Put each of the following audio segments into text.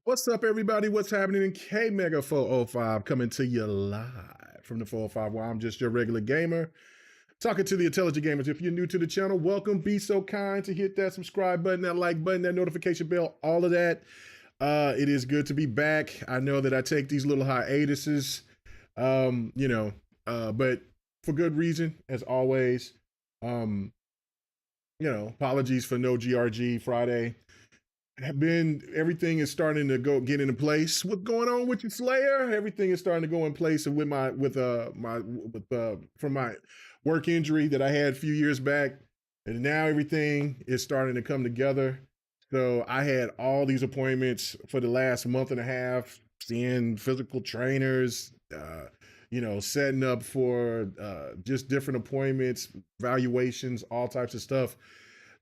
What's up, everybody? What's happening in K Mega 405 coming to you live from the 405 where I'm just your regular gamer talking to the intelligent gamers. If you're new to the channel, welcome. Be so kind to hit that subscribe button, that like button, that notification bell, all of that. It is good to be back. I know that I take these little hiatuses, but for good reason, as always. Apologies for no GRG Friday. Everything is starting to get into place. What's going on with you, Slayer? Everything is starting to go in place with from my work injury that I had a few years back, and now everything is starting to come together. So I had all these appointments for the last month and a half, seeing physical trainers, setting up for just different appointments, valuations, all types of stuff.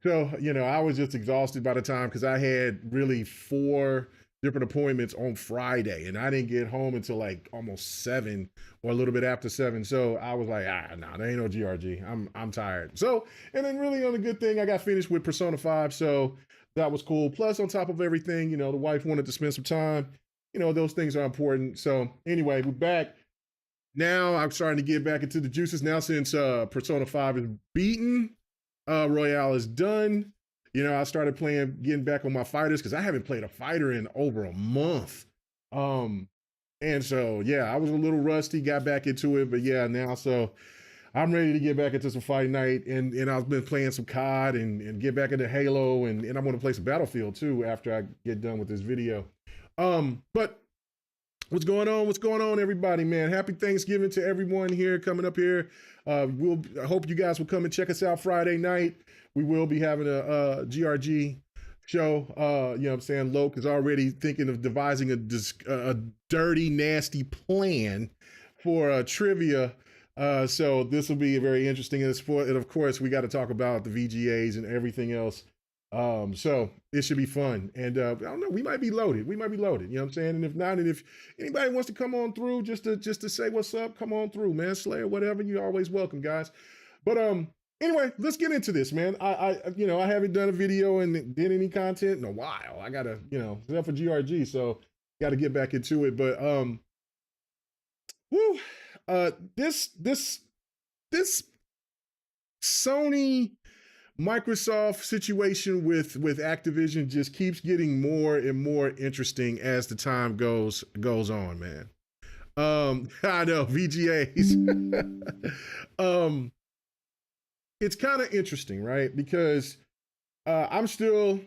So, I was just exhausted by the time because I had really 4 different appointments on Friday and I didn't get home until like almost 7 or a little bit after 7. So I was like, there ain't no GRG. I'm tired. So, and then really on a good thing, I got finished with Persona 5. So that was cool. Plus on top of everything, the wife wanted to spend some time. Those things are important. So anyway, we're back. Now I'm starting to get back into the juices now since Persona 5 is beaten. Royale is done. I started getting back on my fighters because I haven't played a fighter in over a month. And so, I was a little rusty, got back into it, but now, so I'm ready to get back into some Fight Night, and I've been playing some COD and get back into Halo, and I'm going to play some Battlefield too after I get done with this video. But what's going on? What's going on, everybody, man? Happy Thanksgiving to everyone here coming up here. I hope you guys will come and check us out Friday night. We will be having a GRG show. You know what I'm saying? Loke is already thinking of devising a dirty, nasty plan for trivia. So this will be very interesting. And of course, we got to talk about the VGAs and everything else. So it should be fun. And I don't know, we might be loaded. You know what I'm saying? And if not, and if anybody wants to come on through just to say what's up, come on through, man. Slayer, whatever, you're always welcome, guys. But anyway, let's get into this, man. I haven't done a video and did any content in a while. I gotta, except for GRG, so gotta get back into it. But this Sony Microsoft situation with Activision just keeps getting more and more interesting as the time goes on, man. I know VGAs. It's kind of interesting, right? Because I'm still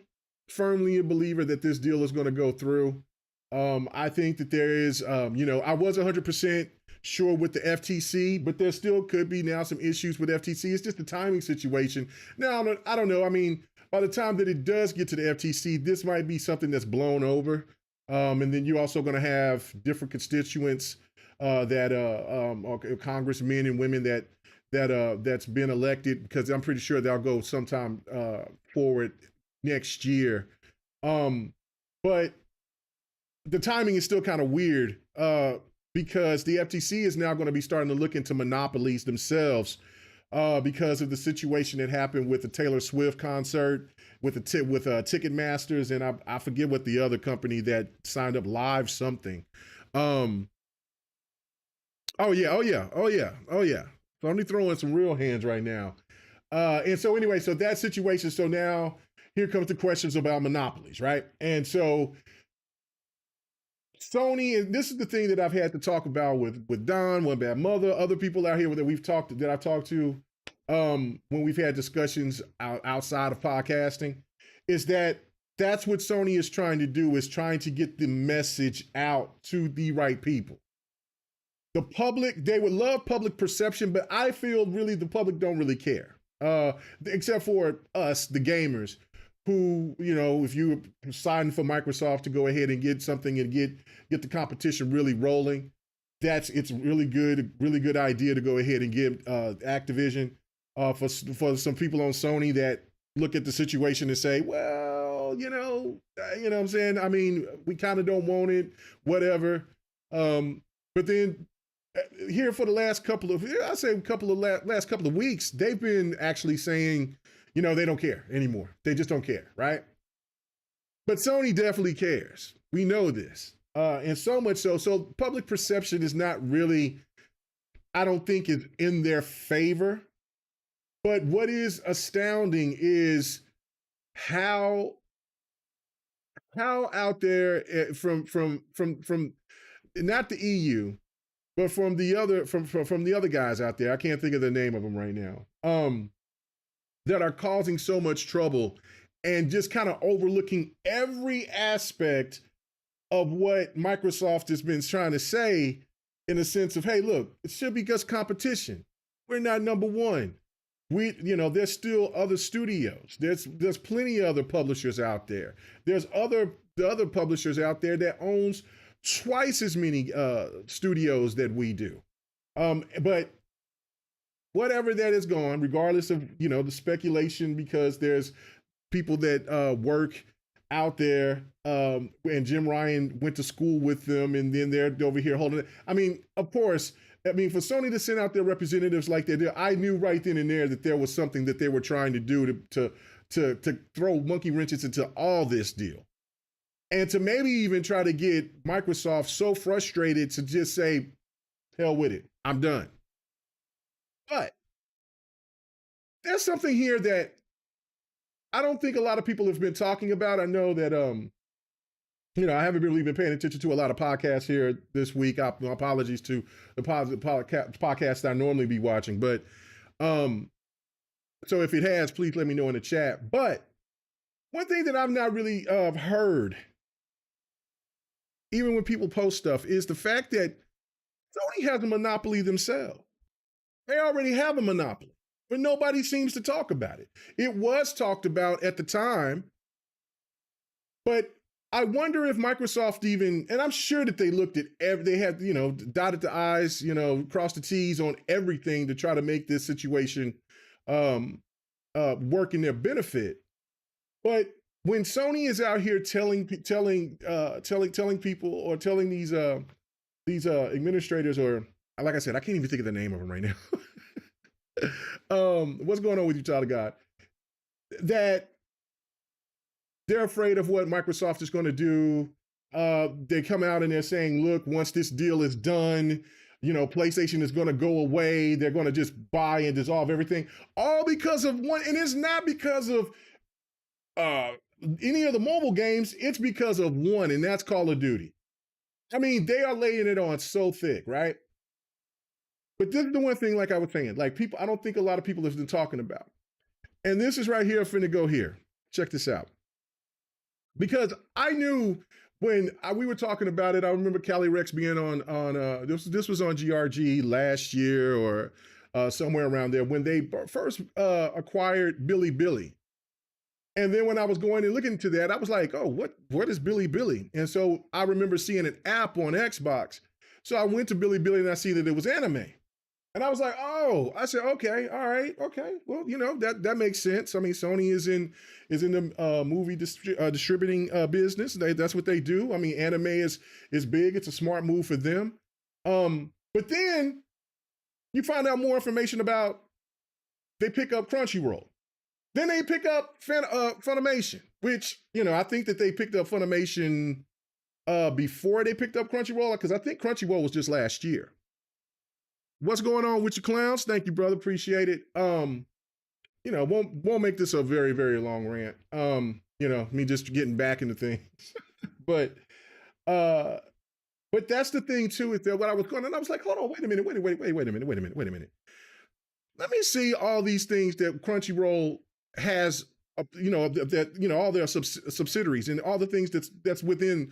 firmly a believer that this deal is going to go through. I think that there is, I was 100% sure with the FTC, but there still could be now some issues with FTC. It's just a timing situation. Now, I don't know. I mean, by the time that it does get to the FTC, this might be something that's blown over. And then you're also going to have different constituents congressmen and women that's been elected, because I'm pretty sure they'll go sometime forward next year. But the timing is still kind of weird because the FTC is now going to be starting to look into monopolies themselves because of the situation that happened with the Taylor Swift concert with Ticketmasters, and I forget what the other company that signed up, Live something. Oh yeah. Sony throwing some real hands right now. And so anyway, so that situation. So now here comes the questions about monopolies, right? And so Sony, and this is the thing that I've had to talk about with Don, One Bad Mother, other people out here that I've talked to when we've had discussions outside of podcasting, is that's what Sony is trying to do, is trying to get the message out to the right people. The public, they would love public perception, but I feel really the public don't really care, except for us, the gamers, who, if you sign for Microsoft to go ahead and get something and get the competition really rolling, it's really good idea to go ahead and get Activision. For some people on Sony that look at the situation and say, well, what I'm saying? I mean, we kind of don't want it, whatever. But then here for the last couple of weeks, they've been actually saying, they don't care anymore. They just don't care, right? But Sony definitely cares. We know this. And so much so public perception is not really, I don't think, is in their favor. But what is astounding is how out there from not the EU, but from the other guys out there. I can't think of the name of them right now. That are causing so much trouble and just kind of overlooking every aspect of what Microsoft has been trying to say, in a sense of, hey, look, it should be just competition. We're not number one. There's still other studios. There's plenty of other publishers out there. There's the other publishers out there that owns twice as many studios that we do. But whatever that is gone, regardless of the speculation, because there's people that work out there, and Jim Ryan went to school with them, and then they're over here holding it. I mean, of course. I mean, for Sony to send out their representatives like they did, I knew right then and there that there was something that they were trying to do to throw monkey wrenches into all this deal. And to maybe even try to get Microsoft so frustrated to just say, hell with it, I'm done. But there's something here that I don't think a lot of people have been talking about. I know that, I haven't really been paying attention to a lot of podcasts here this week. Apologies to the podcasts I normally be watching. But so if it has, please let me know in the chat. But one thing that I've not really heard, even when people post stuff, is the fact that Sony has a monopoly themselves. They already have a monopoly, but nobody seems to talk about it. It was talked about at the time, but I wonder if Microsoft even, and I'm sure that they looked at they had, dotted the I's, crossed the T's on everything to try to make this situation work in their benefit. But when Sony is out here telling people, or telling these administrators, or like I said, I can't even think of the name of them right now. What's going on with you, child of God? That they're afraid of what Microsoft is going to do. They come out and they're saying, look, once this deal is done, PlayStation is going to go away. They're going to just buy and dissolve everything. All because of one. And it's not because of any of the mobile games. It's because of one, and that's Call of Duty. I mean, they are laying it on so thick, right? But this is the one thing, like I was saying, like people, I don't think a lot of people have been talking about. And this is right here, finna go here. Check this out. Because I knew when we were talking about it, I remember Cali Rex being on this was on GRG last year, or somewhere around there, when they first acquired Bilibili. And then when I was going and looking into that, I was like, oh, what is Bilibili? And so I remember seeing an app on Xbox. So I went to Bilibili and I see that it was anime. And I was like, oh, I said, okay, all right, okay. Well, that makes sense. I mean, Sony is in the movie distributing business. That's what they do. I mean, anime is big. It's a smart move for them. But then you find out more information about, they pick up Crunchyroll. Then they pick up Funimation, which, I think that they picked up Funimation before they picked up Crunchyroll, because I think Crunchyroll was just last year. What's going on with you clowns? Thank you, brother. Appreciate it. Won't make this a very, very long rant. Me just getting back into things. But that's the thing too, is that what I was going on, I was like, hold on, wait a minute. Let me see all these things that Crunchyroll has, all their subsidiaries and all the things that's within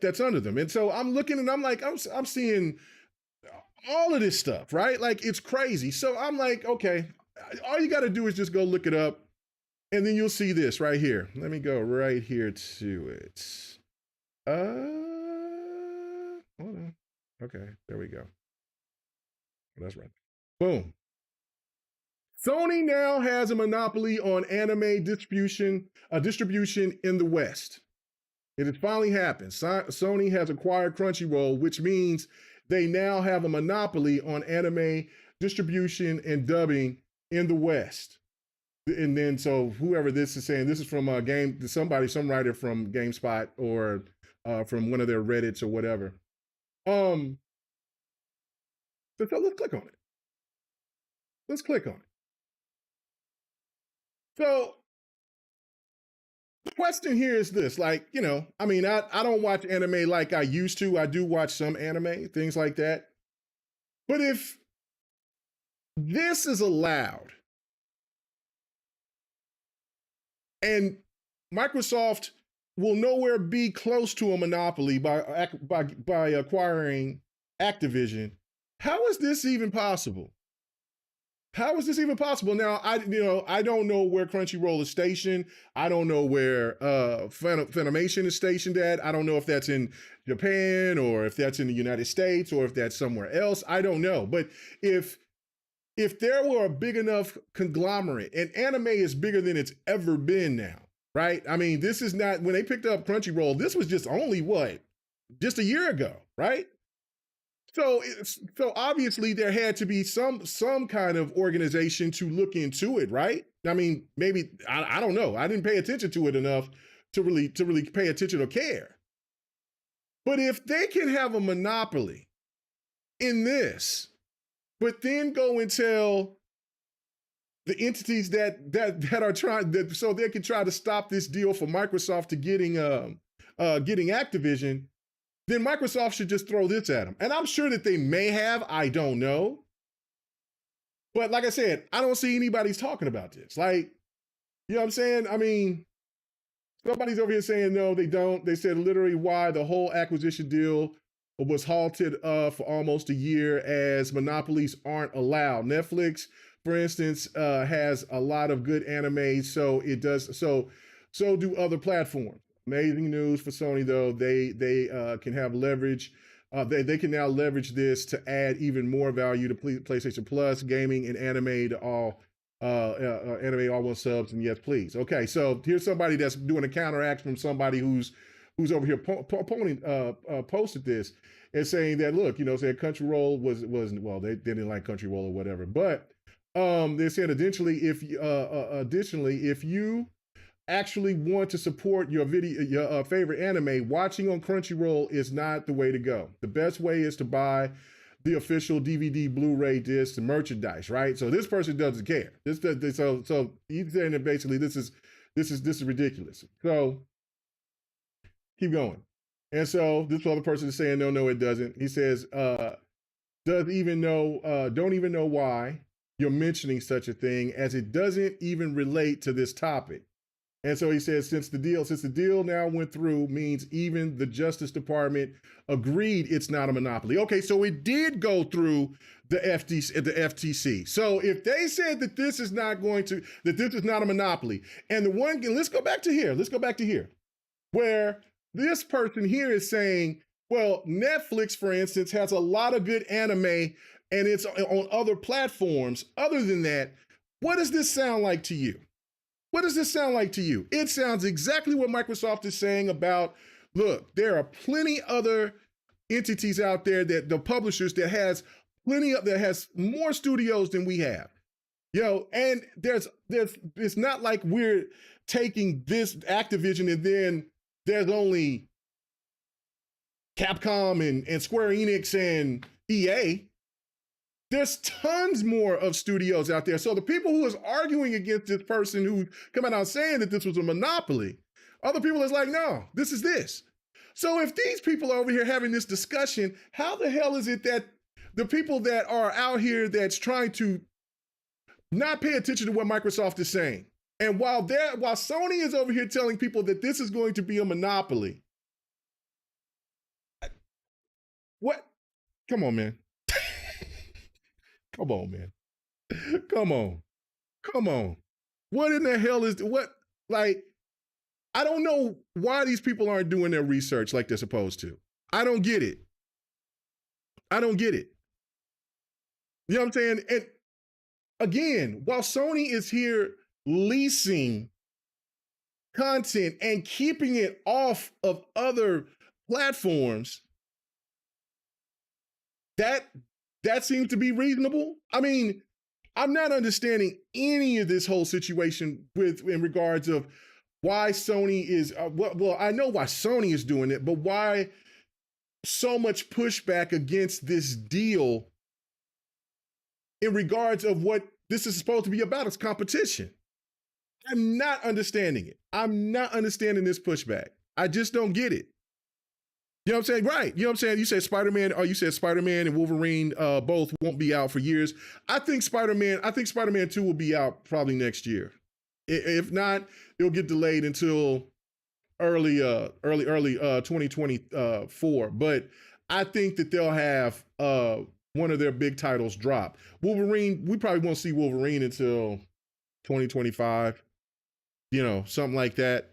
that's under them. And so I'm looking and I'm like, I'm seeing all of this stuff, right? Like, it's crazy. So I'm like, okay, all you got to do is just go look it up, and then you'll see this right here. Let me go right here to it. Hold on. Okay, there we go. That's right. Boom. Sony now has a monopoly on anime distribution in the West. It has finally happened. Sony has acquired Crunchyroll, which means they now have a monopoly on anime distribution and dubbing in the West. and then so whoever this is saying, this is from some writer from GameSpot or from one of their Reddits or whatever. So let's click on it. Let's click on it. So the question here is this, like, I mean, I don't watch anime like I used to. I do watch some anime, things like that. But if this is allowed and Microsoft will nowhere be close to a monopoly by acquiring Activision, how is this even possible? How is this even possible? Now, I don't know where Crunchyroll is stationed. I don't know where Funimation is stationed at. I don't know if that's in Japan or if that's in the United States or if that's somewhere else. I don't know. But if there were a big enough conglomerate, and anime is bigger than it's ever been now, right? I mean, this is not, when they picked up Crunchyroll, this was just only just a year ago, right? So obviously there had to be some kind of organization to look into it, right? I mean, maybe I don't know. I didn't pay attention to it enough to really pay attention or care. But if they can have a monopoly in this, but then go and tell the entities that are trying so they can try to stop this deal for Microsoft to getting Activision, then Microsoft should just throw this at them. And I'm sure that they may have, I don't know. But like I said, I don't see anybody's talking about this. Like, you know what I'm saying? I mean, somebody's over here saying, no, they don't. They said literally why the whole acquisition deal was halted for almost a year as monopolies aren't allowed. Netflix, for instance, has a lot of good anime, so it does. So do other platforms. Amazing news for Sony, though. They can have leverage. They can now leverage this to add even more value to PlayStation Plus, gaming, and anime to all anime all one subs. And yes, please. Okay, so here's somebody that's doing a counteract from somebody who's over here posted this and saying that, look, said Crunchyroll was well, they didn't like Crunchyroll or whatever, but they said additionally, if you actually want to support your favorite anime, watching on Crunchyroll is not the way to go. The best way is to buy the official DVD, Blu-ray discs, and merchandise, right? So this person doesn't care. So he's saying that basically this is ridiculous. So keep going. And so this other person is saying, no, it doesn't. He says, don't even know why you're mentioning such a thing, as it doesn't even relate to this topic. And so he says, since the deal now went through, means even the Justice Department agreed it's not a monopoly. Okay, so it did go through the FTC. So if they said that this is not a monopoly, and let's go back to here, where this person here is saying, well, Netflix, for instance, has a lot of good anime and it's on other platforms. Other than that, what does this sound like to you? What does this sound like to you? It sounds exactly what Microsoft is saying about, look, there are plenty other entities out there, that the publishers that has more studios than we have. And it's not like we're taking this Activision and then there's only Capcom and Square Enix and EA. There's tons more of studios out there. So the people who is arguing against this person who coming out saying that this was a monopoly, other people is like, no, this is this. So if these people are over here having this discussion, how the hell is it that the people that are out here that's trying to not pay attention to what Microsoft is saying, and while Sony is over here telling people that this is going to be a monopoly, what? Come on, man. Come on, man. Come on. What in the hell is what? Like, I don't know why these people aren't doing their research like they're supposed to. I don't get it. You know what I'm saying? And again, while Sony is here leasing content and keeping it off of other platforms, that seems to be reasonable. I mean, I'm not understanding any of this whole situation with in regards of why Sony is well, I know why Sony is doing it, but why so much pushback against this deal in regards of what this is supposed to be about? It's competition. I'm not understanding it. I'm not understanding this pushback. I just don't get it. You know what I'm saying? Right. You know what I'm saying? You said Spider-Man, you said Spider-Man and Wolverine both won't be out for years. I think Spider-Man 2 will be out probably next year. If not, it'll get delayed until early 2024. But I think that they'll have one of their big titles drop. Wolverine, we probably won't see Wolverine until 2025, you know, something like that.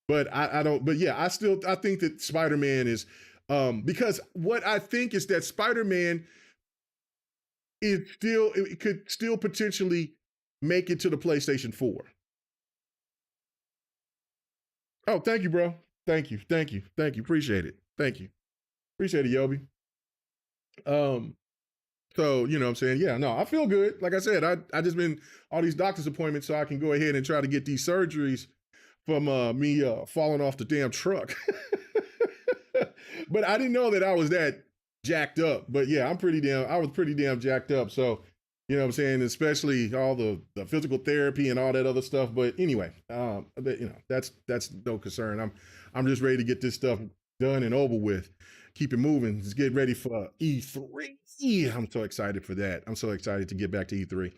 But I don't, but yeah, I think that Spider-Man is, because what I think is that Spider-Man it could still potentially make it to the PlayStation 4. Oh, thank you, bro. Thank you. Appreciate it. Thank you. Appreciate it, Yobi. So, you know what I'm saying? Yeah, no, I feel good. Like I said, I just been all these doctor's appointments so I can go ahead and try to get these surgeries from me falling off the damn truck. But I didn't know that I was that jacked up. But yeah, I was pretty damn jacked up. So, you know what I'm saying? Especially all the physical therapy and all that other stuff. But anyway, but, you know, that's no concern. I'm just ready to get this stuff done and over with. Keep it moving. Let's get ready for E3. I'm so excited for that. I'm so excited to get back to E3.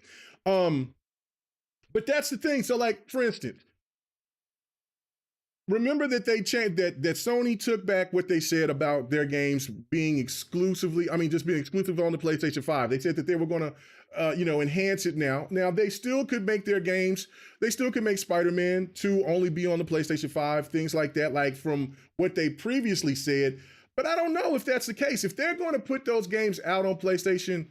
But that's the thing. So, like, for instance, remember that they changed that Sony took back what they said about their games being exclusively, just being exclusive on the PlayStation 5. They said that they were going to, enhance it now. Now, they still could make their games, they still could make Spider-Man 2 only be on the PlayStation 5, things like that, like from what they previously said. But I don't know if that's the case. If they're going to put those games out on PlayStation,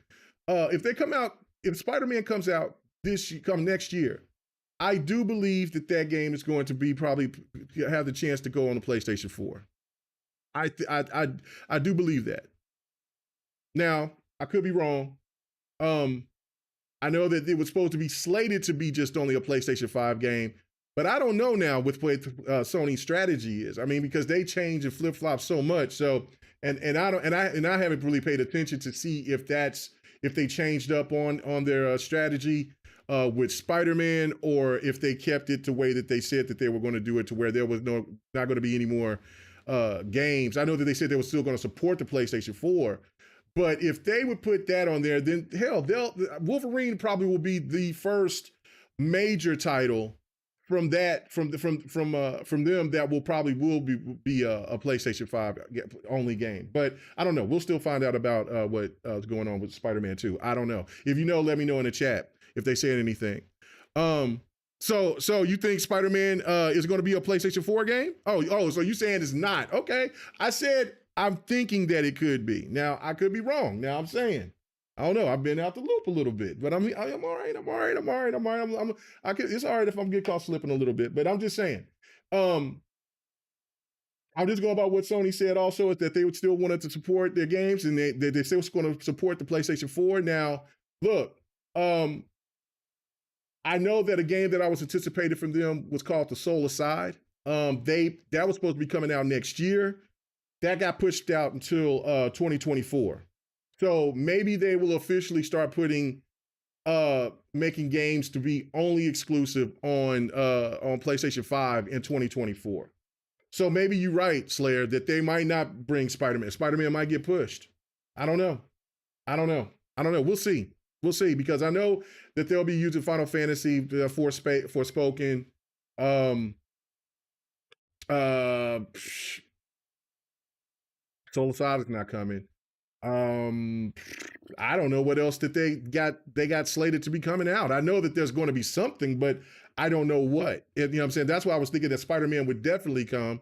if Spider-Man comes out next year, I do believe that game is going to be probably have the chance to go on the PlayStation 4. I do believe that. Now, I could be wrong. I know that it was supposed to be slated to be just only a PlayStation 5 game, but I don't know now with what Sony's strategy is. Because they change and flip flop so much. So, and I haven't really paid attention to see if they changed up on their strategy with Spider-Man, or if they kept it the way that they said that they were going to do it, to where there was not going to be any more games. I know that they said they were still going to support the PlayStation 4, but if they would put that on there, then hell, Wolverine probably will be the first major title from them that will be a PlayStation 5 only game. But I don't know. We'll still find out about what's going on with Spider-Man 2. I don't know. If you know, let me know in the chat if they said anything. So you think Spider-Man is going to be a PlayStation 4 game? Oh, so you saying it's not? Okay. I said I'm thinking that it could be. Now, I could be wrong. Now, I'm saying, I don't know. I've been out the loop a little bit, but I'm all right. It's all right if I'm get caught slipping a little bit, but I'm just saying. I'm just going about what Sony said also, is that they would still wanted to support their games, and they still going to support the PlayStation 4. Now, look, I know that a game that I was anticipated from them was called The Soul Aside. That was supposed to be coming out next year. That got pushed out until 2024. So maybe they will officially start making games to be only exclusive on PlayStation 5 in 2024. So maybe you're right, Slayer, that they might not bring Spider-Man. Spider-Man might get pushed. I don't know. We'll see, because I know that they'll be using Final Fantasy Forspoken. Soul Aside is not coming. I don't know what else that they got slated to be coming out. I know that there's going to be something, but I don't know what. You know what I'm saying? That's why I was thinking that Spider-Man would definitely come,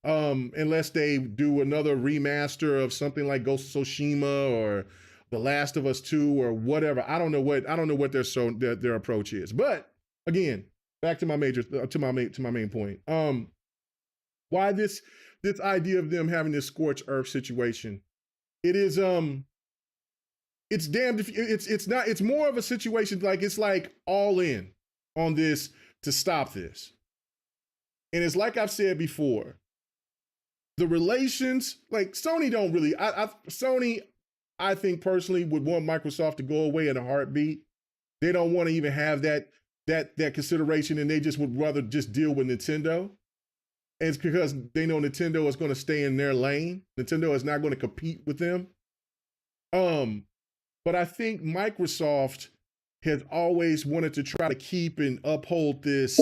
unless they do another remaster of something like Ghost of Tsushima or The Last of Us 2 or whatever. I don't know what their approach is. But again, back to my main point. Why this idea of them having this scorched earth situation? It is it's damned if it's not. It's more of a situation like it's like all in on this to stop this. And it's like I've said before, the relations, like Sony don't really, Sony, I think personally would want Microsoft to go away in a heartbeat. They don't want to even have that consideration, and they just would rather just deal with Nintendo. And it's because they know Nintendo is going to stay in their lane. Nintendo is not going to compete with them. But I think Microsoft has always wanted to try to keep and uphold this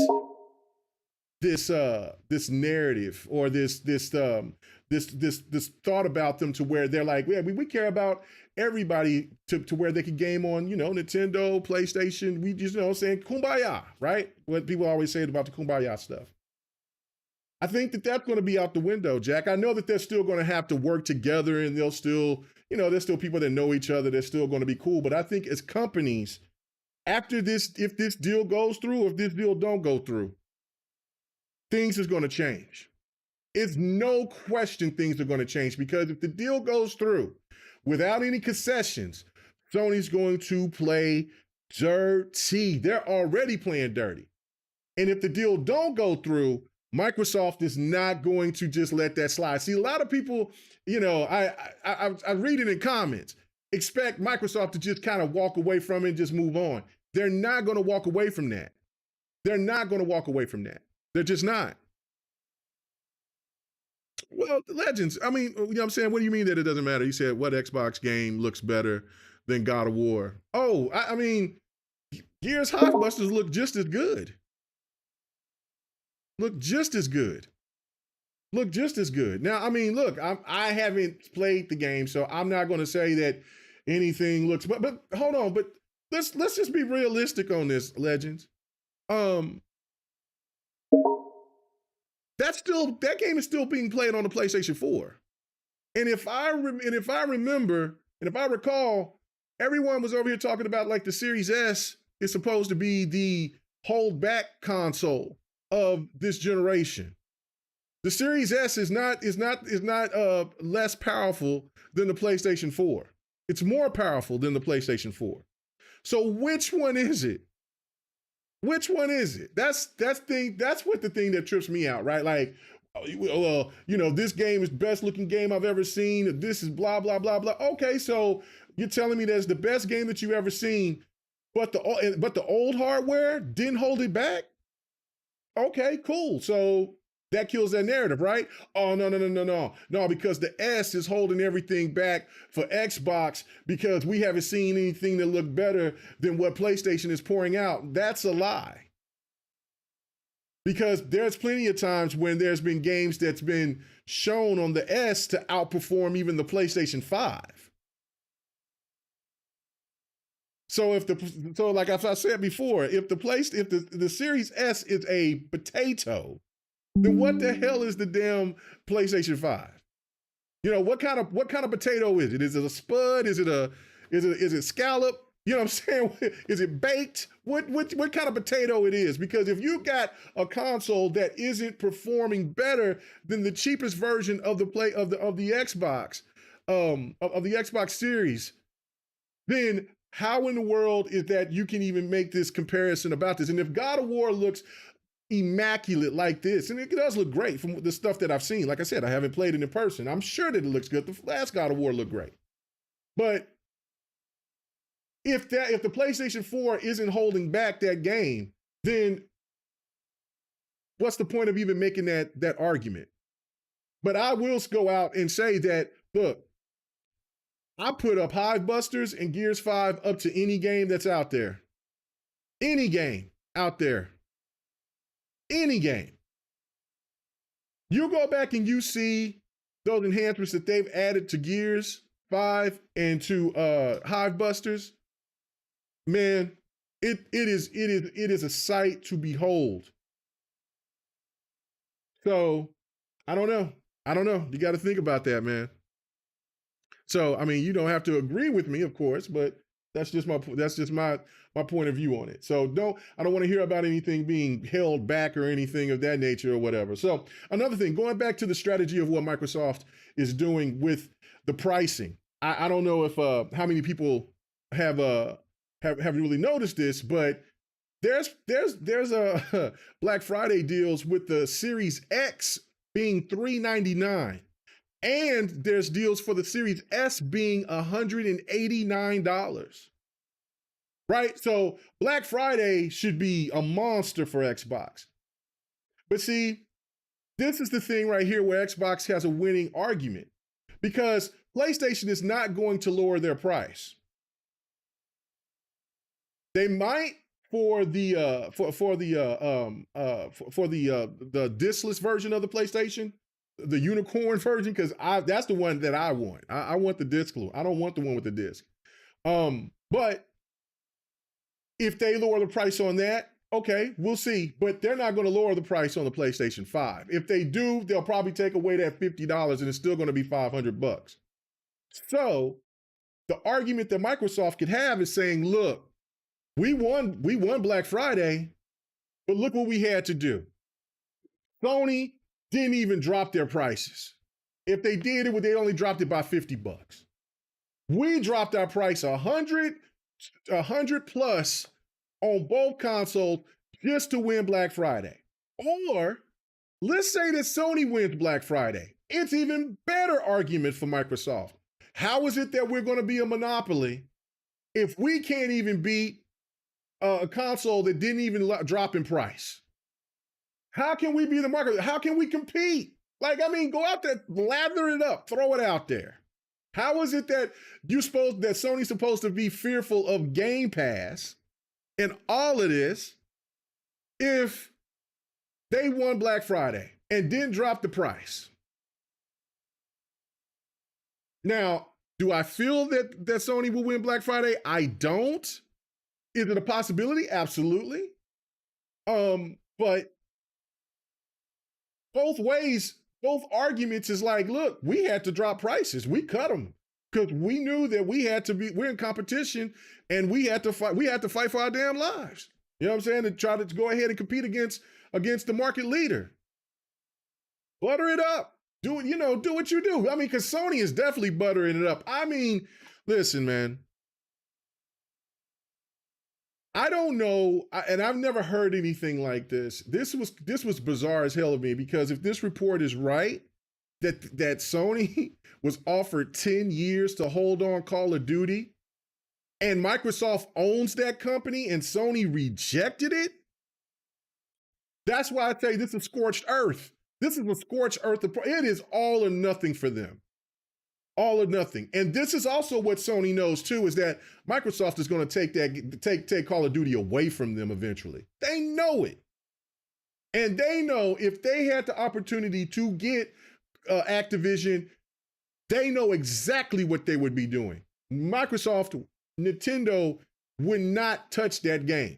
narrative or this thought about them to where they're like, yeah, we care about everybody to where they can game on, Nintendo, PlayStation. We just, saying kumbaya, right? What people always say about the kumbaya stuff. I think that's going to be out the window, Jack. I know that they're still going to have to work together, and they'll still, there's still people that know each other. They're still going to be cool. But I think as companies, after this, if this deal goes through, or if this deal don't go through, things is going to change. It's no question things are going to change, because if the deal goes through without any concessions, Sony's going to play dirty. They're already playing dirty. And if the deal don't go through, Microsoft is not going to just let that slide. See, a lot of people, I read it in comments, expect Microsoft to just kind of walk away from it and just move on. They're not going to walk away from that. They're not going to walk away from that. They're just not. Well, Legends, I mean, what do you mean that it doesn't matter? You said what Xbox game looks better than God of War? Oh, I mean, Gears Hivebusters look just as good. Look just as good. Now, I mean, look, I haven't played the game, so I'm not going to say that anything looks. But hold on, but let's just be realistic on this, Legends. That game is still being played on the PlayStation 4. And if I remember, and if I recall, everyone was over here talking about like the Series S is supposed to be the hold back console of this generation. The Series S is not less powerful than the PlayStation 4. It's more powerful than the PlayStation 4. So which one is it? Which one is it? That's what the thing that trips me out, right? Like, this game is the best looking game I've ever seen. This is blah, blah, blah, blah. Okay, so you're telling me that's the best game that you've ever seen, but the old hardware didn't hold it back? Okay, cool. So that kills that narrative, right? Oh, no, because the S is holding everything back for Xbox because we haven't seen anything that looked better than what PlayStation is pouring out. That's a lie. Because there's plenty of times when there's been games that's been shown on the S to outperform even the PlayStation 5. So like I said before, if the Series S is a potato, then what the hell is the damn PlayStation 5? What kind of potato is it? Is it a spud? Is it scallop? You know what I'm saying? Is it baked? What kind of potato it is? Because if you got a console that isn't performing better than the cheapest version of the Xbox, of the Xbox Series, then how in the world is that you can even make this comparison about this? And if God of War looks immaculate like this, and it does look great from the stuff that I've seen. Like I said, I haven't played it in person. I'm sure that it looks good. The last God of War looked great. But if the PlayStation 4 isn't holding back that game, then what's the point of even making that argument? But I will go out and say that, look, I put up Hivebusters and Gears 5 up to any game that's out there. Any game out there. Any game. You go back and you see those enhancements that they've added to Gears 5 and to Hivebusters. Man, it is a sight to behold. So I don't know. You got to think about that, man. So I mean, you don't have to agree with me, of course, but that's just my point of view on it. So I don't want to hear about anything being held back or anything of that nature or whatever. So another thing, going back to the strategy of what Microsoft is doing with the pricing. I don't know if how many people haven't really noticed this, but there's a Black Friday deals with the Series X being $399, and there's deals for the Series S being $189. Right? So Black Friday should be a monster for Xbox. But see, this is the thing right here where Xbox has a winning argument, because PlayStation is not going to lower their price. They might for the discless version of the PlayStation, the unicorn version, because that's the one that I want. I want the disc. I don't want the one with the disc. But if they lower the price on that, okay, we'll see. But they're not going to lower the price on the PlayStation 5. If they do, they'll probably take away that $50 and it's still going to be $500. So the argument that Microsoft could have is saying, look, we won Black Friday, but look what we had to do. Sony didn't even drop their prices. If they did it, they only dropped it by $50. We dropped our price 100 plus on both consoles just to win Black Friday. Or let's say that Sony wins Black Friday. It's even better argument for Microsoft. How is it that we're going to be a monopoly if we can't even beat a console that didn't even drop in price? How can we be the market? How can we compete? Like, I mean, go out there, lather it up, throw it out there. How is it that Sony's supposed to be fearful of Game Pass and all of this if they won Black Friday and didn't drop the price? Now, do I feel that Sony will win Black Friday? I don't. Is it a possibility? Absolutely. But both ways, both arguments is like, look, we had to drop prices. We cut them because we knew that we're in competition and we had to fight for our damn lives. You know what I'm saying? And try to go ahead and compete against the market leader. Butter it up. Do what you do. I mean, because Sony is definitely buttering it up. I mean, listen, man. I don't know, and I've never heard anything like this. This was bizarre as hell of me, because if this report is right, that Sony was offered 10 years to hold on Call of Duty, and Microsoft owns that company, and Sony rejected it. That's why I say this is scorched earth. This is a scorched earth. It is all or nothing for them. All or nothing. And this is also what Sony knows too, is that Microsoft is going to take Call of Duty away from them eventually. They know it. And they know if they had the opportunity to get Activision, they know exactly what they would be doing. Nintendo would not touch that game.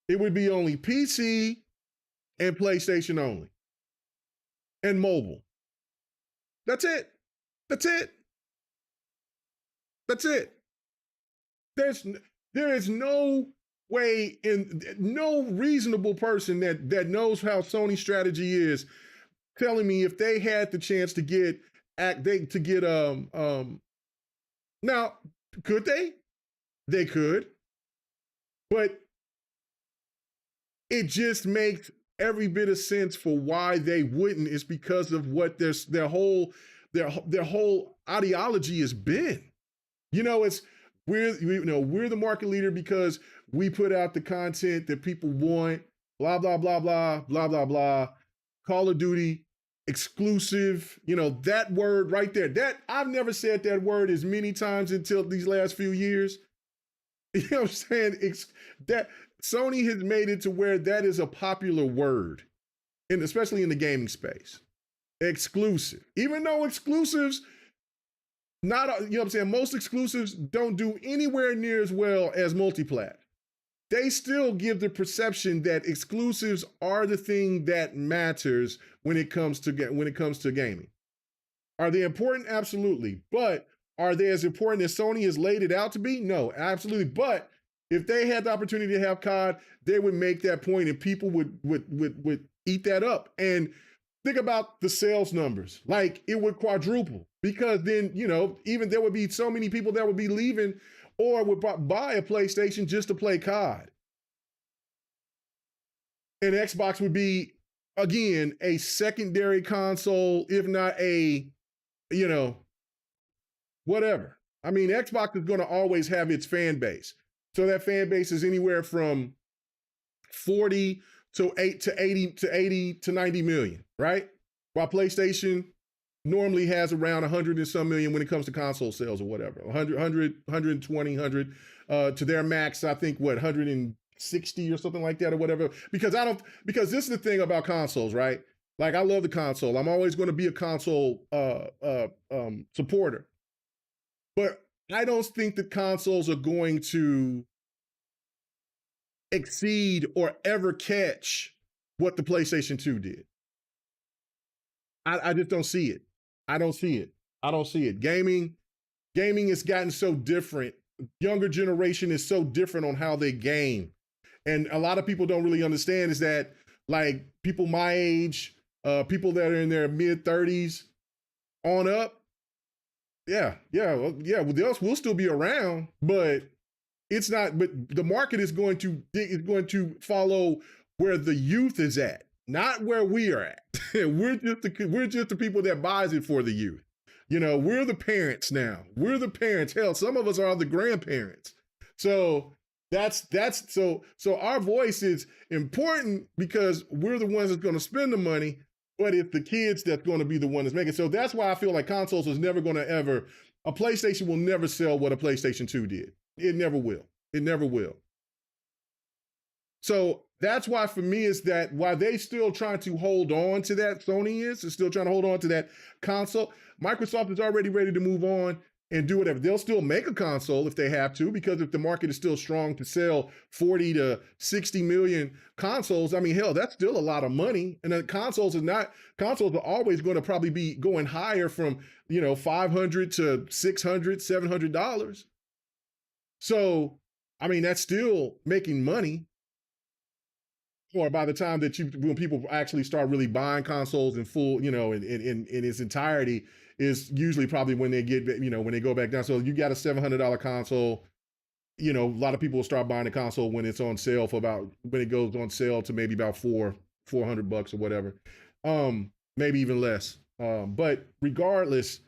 It would be only PC and PlayStation only. And mobile. That's it. That's it. That's it. There is no way, no reasonable person that knows how Sony's strategy is telling me if they had the chance to get now, could they? They could. But it just makes every bit of sense for why they wouldn't. Is because of what their whole ideology has been. We're the market leader because we put out the content that people want. Blah blah blah blah blah blah blah. Call of Duty exclusive. That word right there. That I've never said that word as many times until these last few years. You know what I'm saying? That Sony has made it to where that is a popular word, and especially in the gaming space. Exclusive. Even though exclusives, most exclusives don't do anywhere near as well as multiplat. They still give the perception that exclusives are the thing that matters when it comes to gaming. Are they important? Absolutely. But are they as important as Sony has laid it out to be? No, absolutely. But if they had the opportunity to have COD, they would make that point, and people would eat that up. And think about the sales numbers. Like it would quadruple because then, even there would be so many people that would be leaving or would buy a PlayStation just to play COD. And Xbox would be, again, a secondary console, if not a, whatever. I mean, Xbox is going to always have its fan base. So that fan base is anywhere from 40 to 80 to 90 million, right? While PlayStation normally has around 100 and some million when it comes to console sales or whatever. 100, 120, 100 to their max, I think, 160 or something like that or whatever. Because this is the thing about consoles, right? Like, I love the console. I'm always going to be a console supporter. But I don't think the consoles are going to exceed or ever catch what the PlayStation 2 did. I just don't see it. I don't see it. Gaming has gotten so different. Younger generation is so different on how they game. And a lot of people don't really understand is that, like, people my age, people that are in their mid 30s on up, we'll still be around, but it's not. But the market is going to follow where the youth is at, not where we are at. we're just the people that buys it for the youth. We're the parents now. We're the parents. Hell, some of us are the grandparents. So so our voice is important because we're the ones that's going to spend the money. But it's the kids that's going to be the one that's making. So that's why I feel like consoles is never going to ever, a PlayStation will never sell what a PlayStation 2 did. It never will. It never will. So that's why for me is that why they still trying to hold on to that, Sony is still trying to hold on to that console. Microsoft is already ready to move on and do whatever. They'll still make a console if they have to, because if the market is still strong to sell 40 to 60 million consoles, I mean, hell, that's still a lot of money. And then consoles are always going to probably be going higher from, $500 to $600, $700. So, I mean, that's still making money. Or by the time when people actually start really buying consoles in full, in its entirety, is usually probably when they get, when they go back down. So you got a $700 console, a lot of people will start buying the console when it's on sale when it goes on sale to maybe about $400 or whatever, maybe even less. But regardless,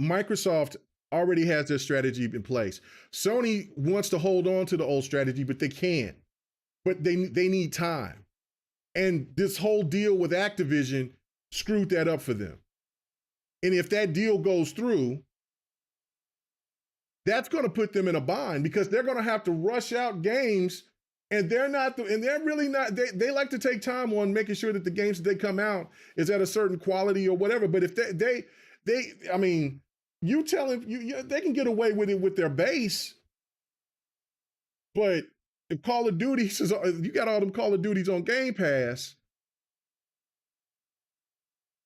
Microsoft already has their strategy in place. Sony wants to hold on to the old strategy, but they can't. But they need time. And this whole deal with Activision screwed that up for them. And if that deal goes through, that's going to put them in a bind because they're going to have to rush out games, and they're really not, they like to take time on making sure that the games that they come out is at a certain quality or whatever. But if I mean, you tell them they can get away with it with their base, but if Call of Duty says you got all them Call of Duties on Game Pass,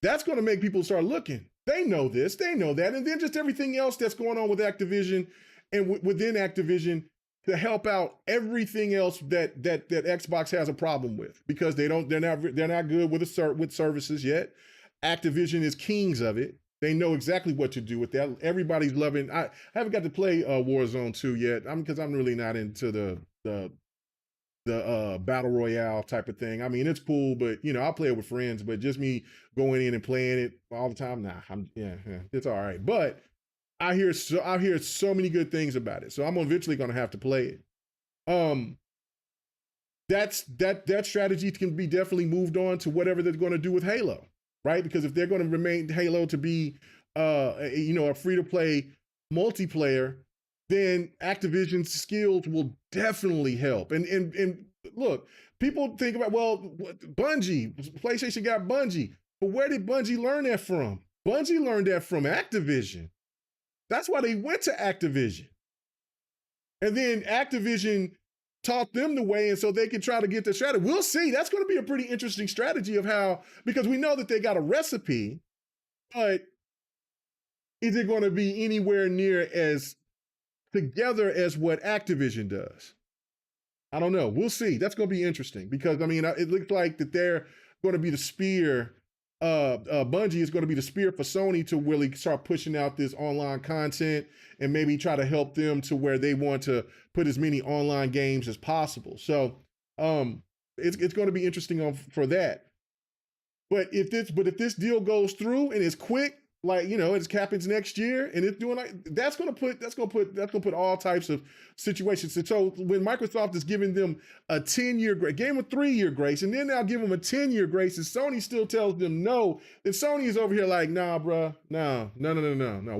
that's going to make people start looking. They know this, they know that, and then just everything else that's going on with Activision and within Activision to help out everything else that Xbox has a problem with because they're not good with services yet. Activision is kings of it. They know exactly what to do with that. Everybody's loving. I haven't got to play Warzone 2 yet. Because I'm really not into the battle royale type of thing. I mean, it's cool, but I'll play it with friends. But just me going in and playing it all the time, nah. It's all right. But I hear so many good things about it, so I'm eventually going to have to play it. That strategy can be definitely moved on to whatever they're going to do with Halo, right? Because if they're going to remain Halo to be a free-to-play multiplayer, then Activision's skills will definitely help. And look, people think about, Bungie, PlayStation got Bungie. But where did Bungie learn that from? Bungie learned that from Activision. That's why they went to Activision. And then Activision taught them the way, and so they can try to get the strategy. We'll see. That's going to be a pretty interesting strategy of how, because we know that they got a recipe, but is it going to be anywhere near as together as what Activision does? I don't know. We'll see. That's going to be interesting because, I mean, it looks like that going to be the spear. Bungie is going to be the spear for Sony to really start pushing out this online content and maybe try to help them to where they want to put as many online games as possible. So it's going to be interesting for that. But if this deal goes through and it's quick, like, it happens next year and it's doing like, that's going to put all types of situations. And so when Microsoft is giving them a 10-year grace, gave them a 3-year grace, and then now give them a 10-year grace, and Sony still tells them no, then Sony is over here like, nah, bruh, no.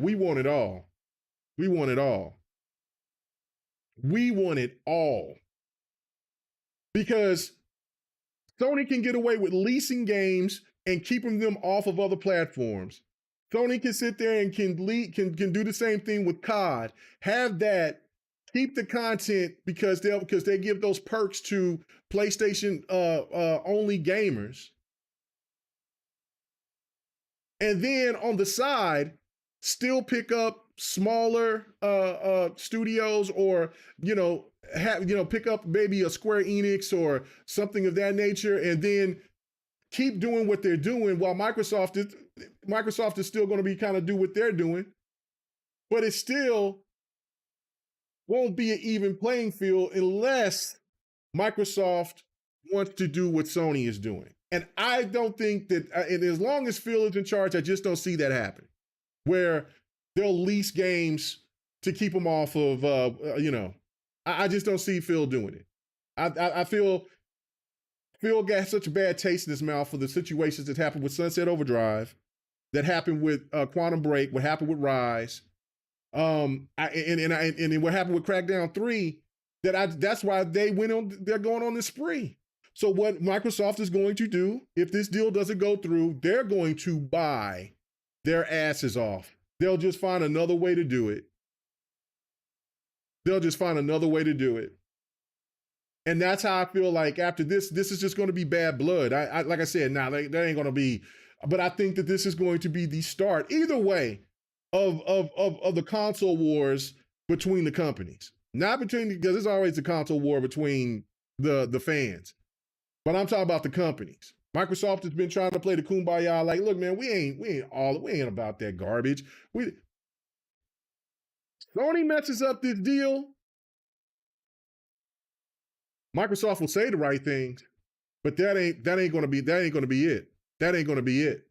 We want it all. We want it all. We want it all. Because Sony can get away with leasing games and keeping them off of other platforms. Sony can sit there and can do the same thing with COD. Have that, keep the content because they give those perks to PlayStation only gamers. And then on the side, still pick up smaller studios, or pick up maybe a Square Enix or something of that nature, and then keep doing what they're doing while Microsoft is still going to be kind of do what they're doing, but it still won't be an even playing field unless Microsoft wants to do what Sony is doing. And I don't think that, and as long as Phil is in charge, I just don't see that happen, where they'll lease games to keep them off of, I just don't see Phil doing it. I feel Phil got such a bad taste in his mouth for the situations that happened with Sunset Overdrive, that happened with Quantum Break, what happened with Rise, and what happened with Crackdown 3. That's why they're going on this spree. So what Microsoft is going to do, if this deal doesn't go through, they're going to buy their asses off. They'll just find another way to do it. And that's how I feel like after this is just going to be bad blood. I like I said, that ain't going to be, but I think that this is going to be the start, either way, of the console wars between the companies. Not between, because there's always a console war between the fans. But I'm talking about the companies. Microsoft has been trying to play the kumbaya, like, look, man, we ain't about that garbage. Sony messes up this deal, Microsoft will say the right things, but that ain't gonna be it. That ain't gonna be it.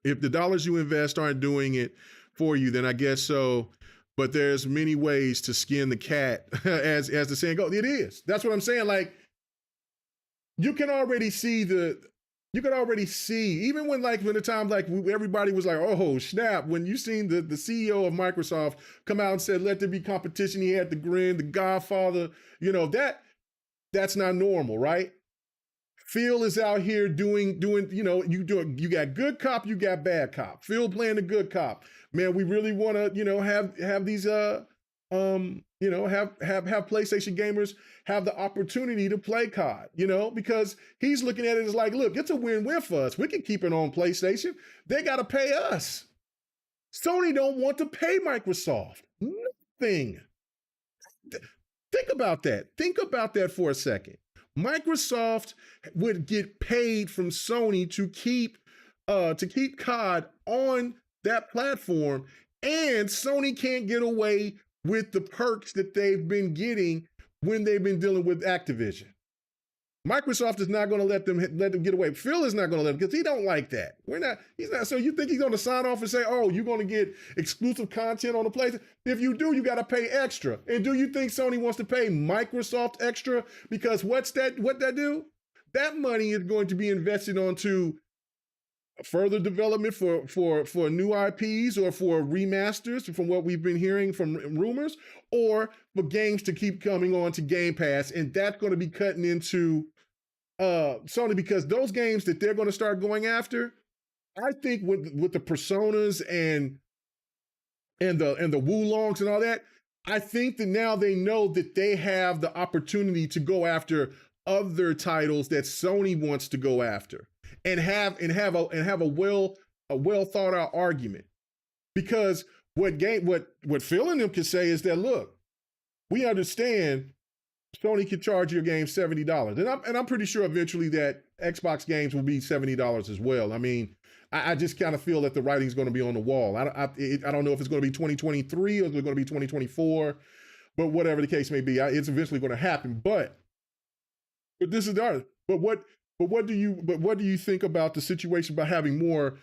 If the dollars you invest aren't doing it for you, then I guess so. But there's many ways to skin the cat, as the saying goes. It is. That's what I'm saying. Like, you can already see, even when the time, like, everybody was like, oh, snap, when you seen the CEO of Microsoft come out and said, let there be competition, he had the grin, the Godfather, that's not normal, right? Phil is out here doing, you got good cop, you got bad cop. Phil playing the good cop. Man, we really want to, have these, have PlayStation gamers have the opportunity to play COD, because he's looking at it as like, look, it's a win-win for us. We can keep it on PlayStation. They got to pay us. Sony don't want to pay Microsoft. Nothing. Think about that. Think about that for a second. Microsoft would get paid from Sony to keep COD on that platform, and Sony can't get away with the perks that they've been getting when they've been dealing with Activision. Microsoft is not going to let them get away. Phil is not going to let them, because he don't like that. He's not. So you think he's going to sign off and say, oh, you're going to get exclusive content on the place? If you do, you got to pay extra. And do you think Sony wants to pay Microsoft extra? Because what that do? That money is going to be invested onto further development for new IPs, or for remasters, from what we've been hearing from rumors, or for games to keep coming on to Game Pass. And that's going to be cutting into Sony, because those games that they're going to start going after, I think with the Personas and the Wulongs and all that, I think that now they know that they have the opportunity to go after other titles that Sony wants to go after, and have a well thought out argument. Because what Phil and them can say is that, look, we understand Sony could charge your game $70, and I'm pretty sure eventually that Xbox games will be $70 as well. I mean, I just kind of feel that the writing's going to be on the wall. I don't know if it's going to be 2023 or is it going to be 2024, but whatever the case may be, it's eventually going to happen. But this is the art. But what do you think about the situation about having more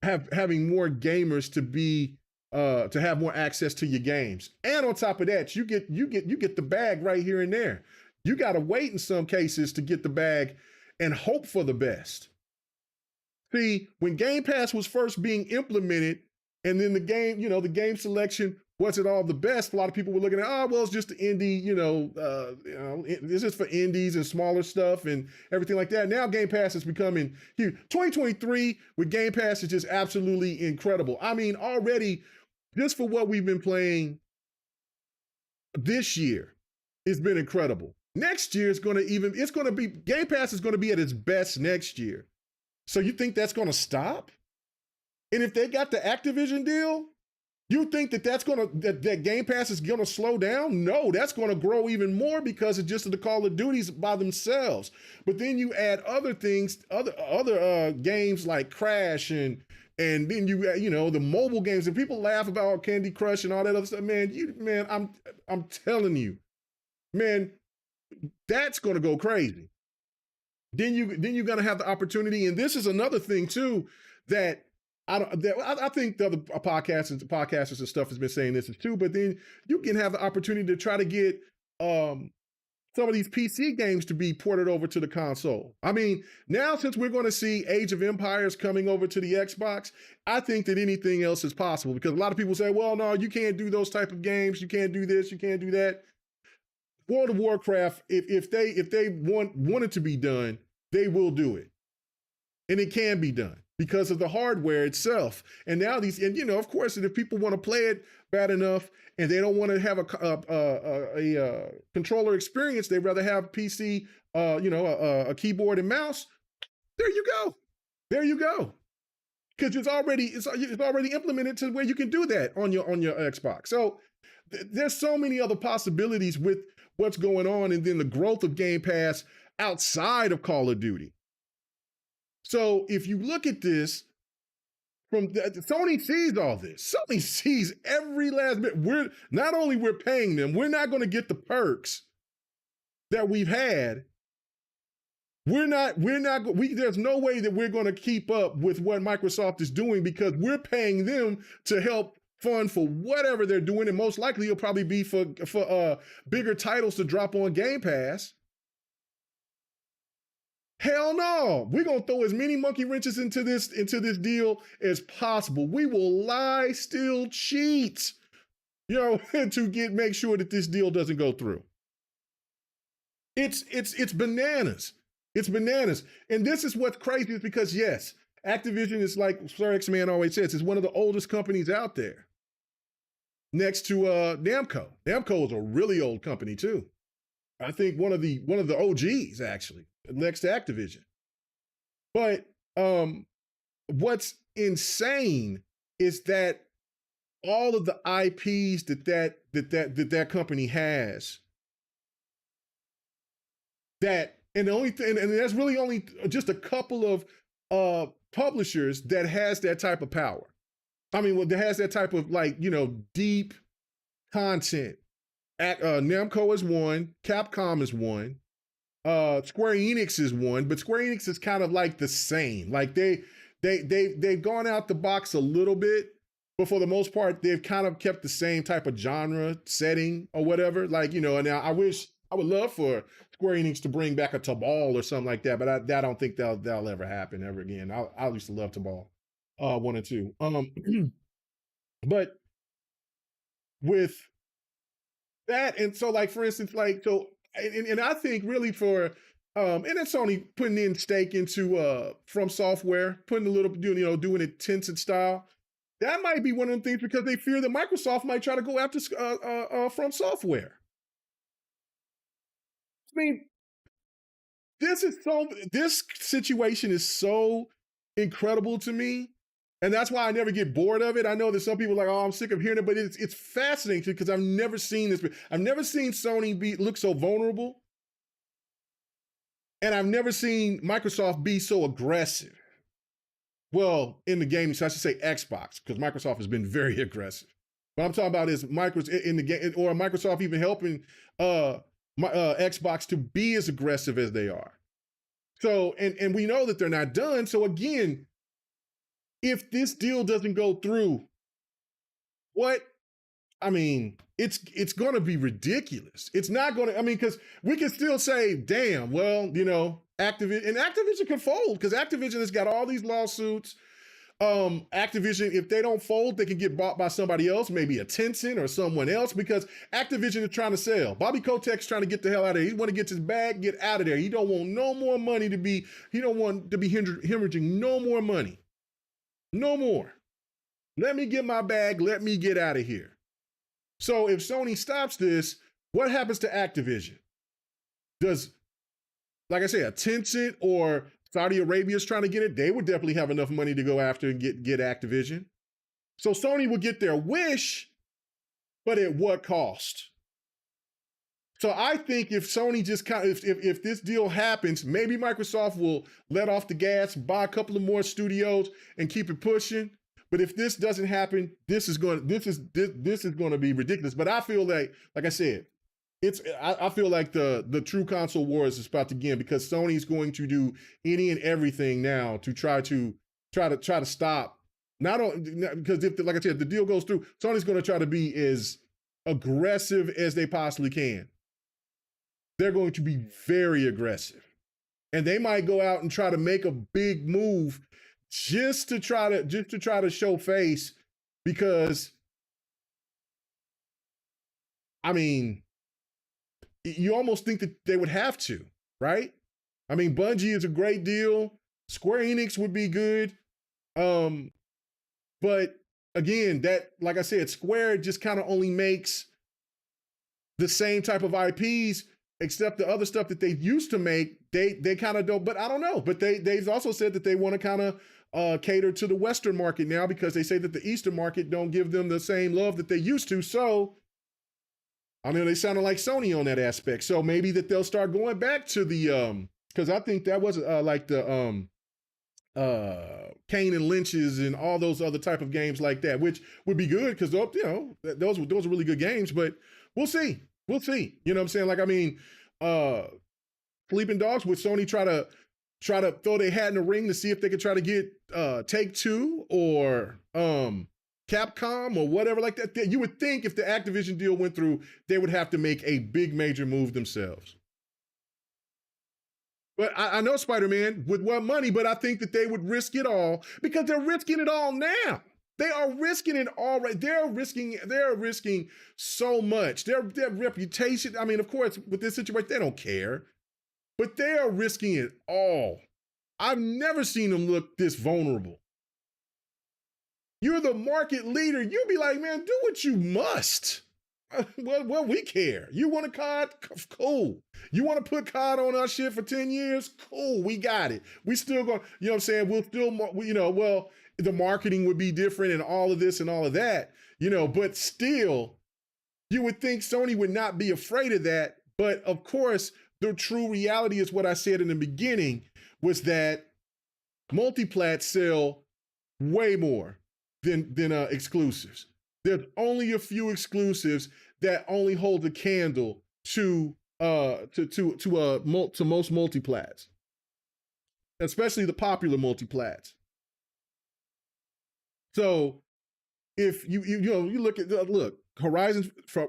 gamers to be to have more access to your games? And on top of that, you get the bag right here and there. You got to wait in some cases to get the bag and hope for the best. See, when Game Pass was first being implemented, and then the game selection wasn't all the best. A lot of people were looking at, oh, well, it's just the indie, this is for indies and smaller stuff and everything like that. Now Game Pass is becoming huge. 2023 with Game Pass is just absolutely incredible. I mean, already, just for what we've been playing this year, it's been incredible. Next year Game Pass is going to be at its best next year. So you think that's going to stop? And if they got the Activision deal, you think that Game Pass is going to slow down? No, that's going to grow even more because it's just the Call of Duties by themselves. But then you add other things, other games like Crash and then you the mobile games, and people laugh about Candy Crush and all that other stuff. Man, I'm telling you, man, that's going to go crazy. Then you're going to have the opportunity, and this is another thing too that I think the other podcasters and stuff has been saying this too. But then you can have the opportunity to try to get some of these PC games to be ported over to the console. I mean, now since we're going to see Age of Empires coming over to the Xbox, I think that anything else is possible, because a lot of people say, well, no, you can't do those type of games. You can't do this. You can't do that. World of Warcraft, if they want it to be done, they will do it. And it can be done because of the hardware itself. And now of course, if people want to play it bad enough and they don't want to have a controller experience, they'd rather have PC, a keyboard and mouse. There you go. Because it's already implemented to where you can do that on your Xbox. So there's so many other possibilities with what's going on, and then the growth of Game Pass outside of Call of Duty. So if you look at this Sony sees all this. Sony sees every last bit. We're paying them, we're not going to get the perks that we've had. There's no way that we're going to keep up with what Microsoft is doing, because we're paying them to help fund for whatever they're doing, and most likely it'll probably be for bigger titles to drop on Game Pass. Hell no, we're gonna throw as many monkey wrenches into this deal as possible. We will lie, steal, cheat, to make sure that this deal doesn't go through. It's bananas. It's bananas. And this is what's crazy, is because yes, Activision is, like Sir X-Man always says, is one of the oldest companies out there. Next to Namco. Namco is a really old company too. I think one of the OGs, actually, next to Activision. But what's insane is that all of the IPs that company has, and the only thing, and there's really only just a couple of publishers that has that type of power. I mean, that has that type of, deep content. Namco is one, Capcom is one, Square Enix is one, but Square Enix is kind of like the same. Like they've gone out the box a little bit, but for the most part, they've kind of kept the same type of genre setting or whatever. Now I would love for Square Enix to bring back a Tabal or something like that, but I don't think that'll ever happen ever again. I used to love Tabal 1 and 2. But with that, and so, like, for instance, and I think really for and then Sony putting in stake into From Software, putting a little, doing it Tencent style. That might be one of the things, because they fear that Microsoft might try to go after From Software. I mean, this situation is so incredible to me. And that's why I never get bored of it. I know that some people are like, oh, I'm sick of hearing it, but it's fascinating because I've never seen this. I've never seen Sony look so vulnerable. And I've never seen Microsoft be so aggressive. Well, in the gaming, so I should say Xbox, because Microsoft has been very aggressive. What I'm talking about is Microsoft in the game, or Microsoft even helping Xbox to be as aggressive as they are. So, and we know that they're not done. So again, if this deal doesn't go through, it's going to be ridiculous. It's not going to, because we can still say, damn, well, Activision can fold because Activision has got all these lawsuits. Activision, if they don't fold, they can get bought by somebody else, maybe a Tencent or someone else, because Activision is trying to sell. Bobby Kotick's trying to get the hell out of there. He want to get his bag, get out of there. He don't want no more money he don't want to be hemorrhaging no more money. No more. Let me get my bag. Let me get out of here. So if Sony stops this, what happens to Activision? Does, like I say, a Tencent or Saudi Arabia is trying to get it? They would definitely have enough money to go after and get Activision. So Sony will get their wish, but at what cost? So I think if Sony just if this deal happens, maybe Microsoft will let off the gas, buy a couple of more studios, and keep it pushing. But if this doesn't happen, this is going to be ridiculous. But I feel like I said, I feel like the true console wars is about to begin because Sony's going to do any and everything now to try to stop. Not only because like I said, if the deal goes through, Sony's going to try to be as aggressive as they possibly can. They're going to be very aggressive, and they might go out and try to make a big move just to try to show face, because you almost think that they would have to, right? Bungie is a great deal. Square Enix would be good. But again, that, like I said, Square just kind of only makes the same type of IPs, except the other stuff that they used to make, they kind of don't, but I don't know. But they've also said that they want to kind of cater to the Western market now, because they say that the Eastern market don't give them the same love that they used to. So, they sounded like Sony on that aspect. So maybe that they'll start going back to the, because I think that was like the Kane and Lynch's and all those other type of games like that, which would be good because those are really good games. But we'll see. You know what I'm saying? Sleeping Dogs, would Sony try to throw their hat in the ring to see if they could try to get Take-Two or Capcom or whatever like that? You would think if the Activision deal went through, they would have to make a big major move themselves. But I know Spider-Man with what money, but I think that they would risk it all because they're risking it all now. They are risking it all right. They're risking so much. Their reputation. Of course, with this situation, they don't care, but they are risking it all. I've never seen them look this vulnerable. You're the market leader. You'd be like, man, do what you must. Well, we care. You want a COD? Cool. You want to put COD on our shit for 10 years? Cool. We got it. We still going, you know what I'm saying? We'll still, well, the marketing would be different and all of this and all of that, but still, you would think Sony would not be afraid of that. But of course, the true reality is what I said in the beginning, was that multi-plat sell way more than exclusives. There's only a few exclusives that only hold a candle to most multi-plats, especially the popular multi-plats. So if you look at Horizon, from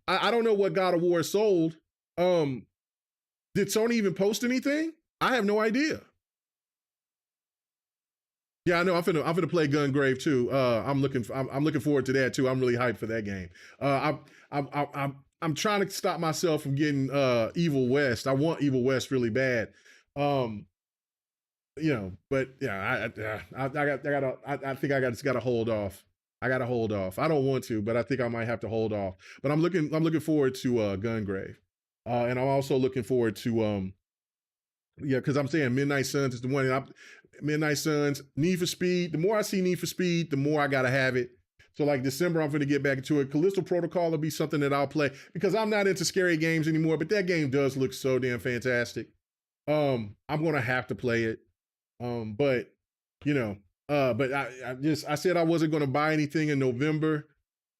I don't know what God of War sold. Did Sony even post anything? I have no idea. Yeah, I know. I'm finna play Gungrave too. I'm looking forward to that too. I'm really hyped for that game. I'm trying to stop myself from getting Evil West. I want Evil West really bad. But yeah, I think I just gotta hold off. I don't want to, but I think I might have to hold off. But I'm looking forward to Gungrave, and I'm also looking forward to Yeah, because I'm saying Midnight Suns is the one. Midnight Suns, Need for Speed. The more I see Need for Speed, the more I gotta have it. So like December, I'm gonna get back into it. Callisto Protocol will be something that I'll play because I'm not into scary games anymore. But that game does look so damn fantastic. I'm gonna have to play it. But you know, but I said I wasn't gonna buy anything in November.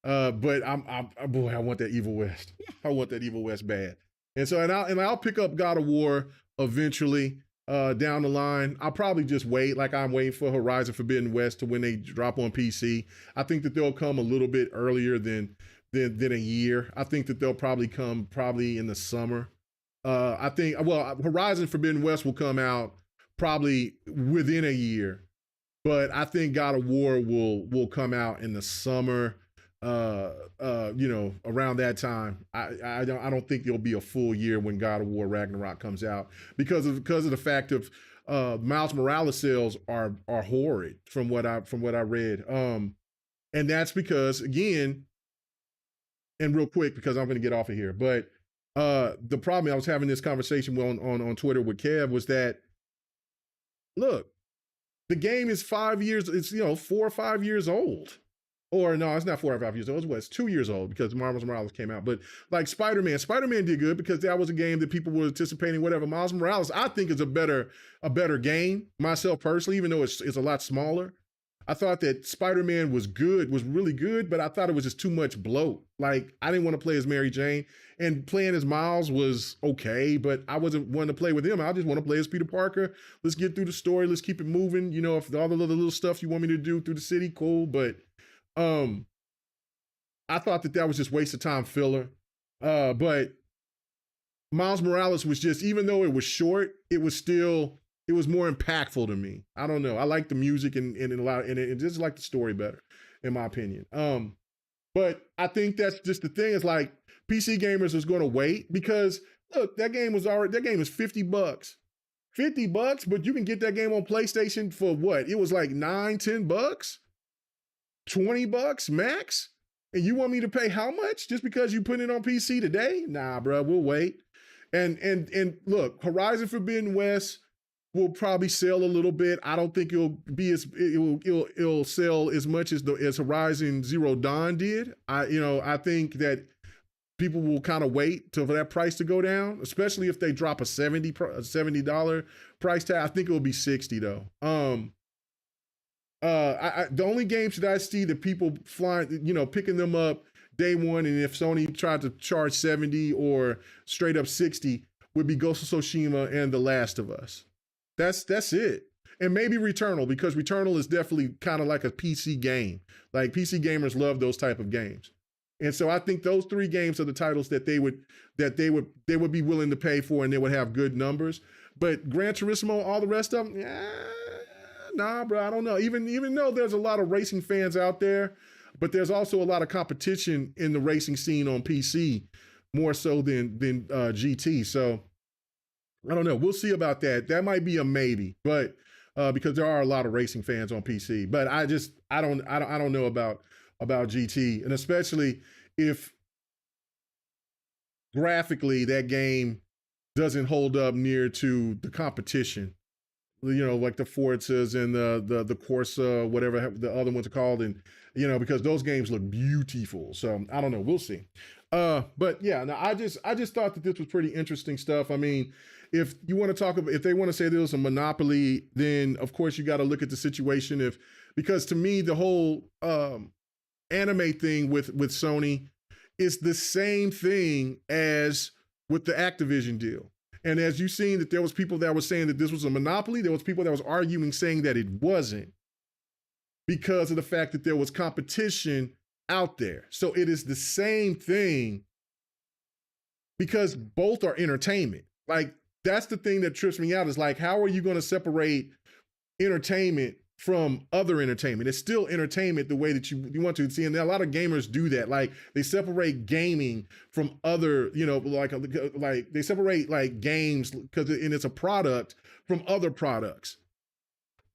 But boy, I want that Evil West. I want that Evil West bad. And so I'll pick up God of War eventually down the line. I'll probably just wait, like I'm waiting for Horizon Forbidden West to when they drop on PC. I think that they'll come a little bit earlier than a year. I think that they'll probably come in the summer. I think Horizon Forbidden West will come out probably within a year, but I think God of War will come out in the summer. Around that time, I don't think there'll be a full year when God of War Ragnarok comes out because of the fact of Miles Morales sales are horrid from what I read. And that's because, again, and real quick because I'm going to get off of here, but the problem, I was having this conversation on Twitter with Kev, was that, look, the game is 5 years, it's 4 or 5 years old. Or no, it's not 4 or 5 years old. It's 2 years old because Miles Morales came out. But like Spider-Man did good because that was a game that people were anticipating. Whatever. Miles Morales, I think, is a better game. Myself personally, even though it's a lot smaller, I thought that Spider-Man was really good, but I thought it was just too much bloat. Like, I didn't want to play as Mary Jane, and playing as Miles was okay, but I wasn't wanting to play with him. I just want to play as Peter Parker. Let's get through the story. Let's keep it moving. If all the little stuff you want me to do through the city, cool. But I thought that was just waste of time filler. But Miles Morales was just, even though it was short, it was more impactful to me. I don't know. I like the music and a lot, and it just like the story better, in my opinion. But I think that's just the thing. Is like PC gamers is going to wait because look, that game is $50. $50, but you can get that game on PlayStation for what? It was like $9-10. $20 max, and you want me to pay how much just because you put it on PC today? Nah, bro, we'll wait. And look, Horizon Forbidden West will probably sell a little bit. I don't think it'll sell as much as Horizon Zero Dawn did. I think that people will kind of wait for that price to go down, especially if they drop a $70 price tag. I think it will be $60 though. The only games that I see that people picking them up day one, and if Sony tried to charge 70 or straight up 60, would be Ghost of Tsushima and The Last of Us. That's it. And maybe Returnal, because Returnal is definitely kind of like a PC game. Like, PC gamers love those type of games. And so I think those 3 games are the titles that they would be willing to pay for, and they would have good numbers. But Gran Turismo, all the rest of them, nah, bro, I don't know. Even though there's a lot of racing fans out there, but there's also a lot of competition in the racing scene on PC, more so than GT. So I don't know. We'll see about that. That might be a maybe, but because there are a lot of racing fans on PC. But I don't know about GT, and especially if graphically that game doesn't hold up near to the competition. Like the Forzas and the Corsa, whatever the other ones are called, and because those games look beautiful. So I don't know, we'll see. But yeah, no, I just thought that this was pretty interesting stuff. I mean, if you want to talk about, if they want to say there was a monopoly, then of course you got to look at the situation. Because to me, the whole anime thing with Sony is the same thing as with the Activision deal. And as you've seen, that there was people that were saying that this was a monopoly. There was people that was arguing saying that it wasn't, because of the fact that there was competition out there. So it is the same thing, because both are entertainment. Like, that's the thing that trips me out, is like, how are you going to separate entertainment from other entertainment? It's still entertainment the way that you want to see. And a lot of gamers do that. Like, they separate gaming from other, like they separate like games and it's a product from other products.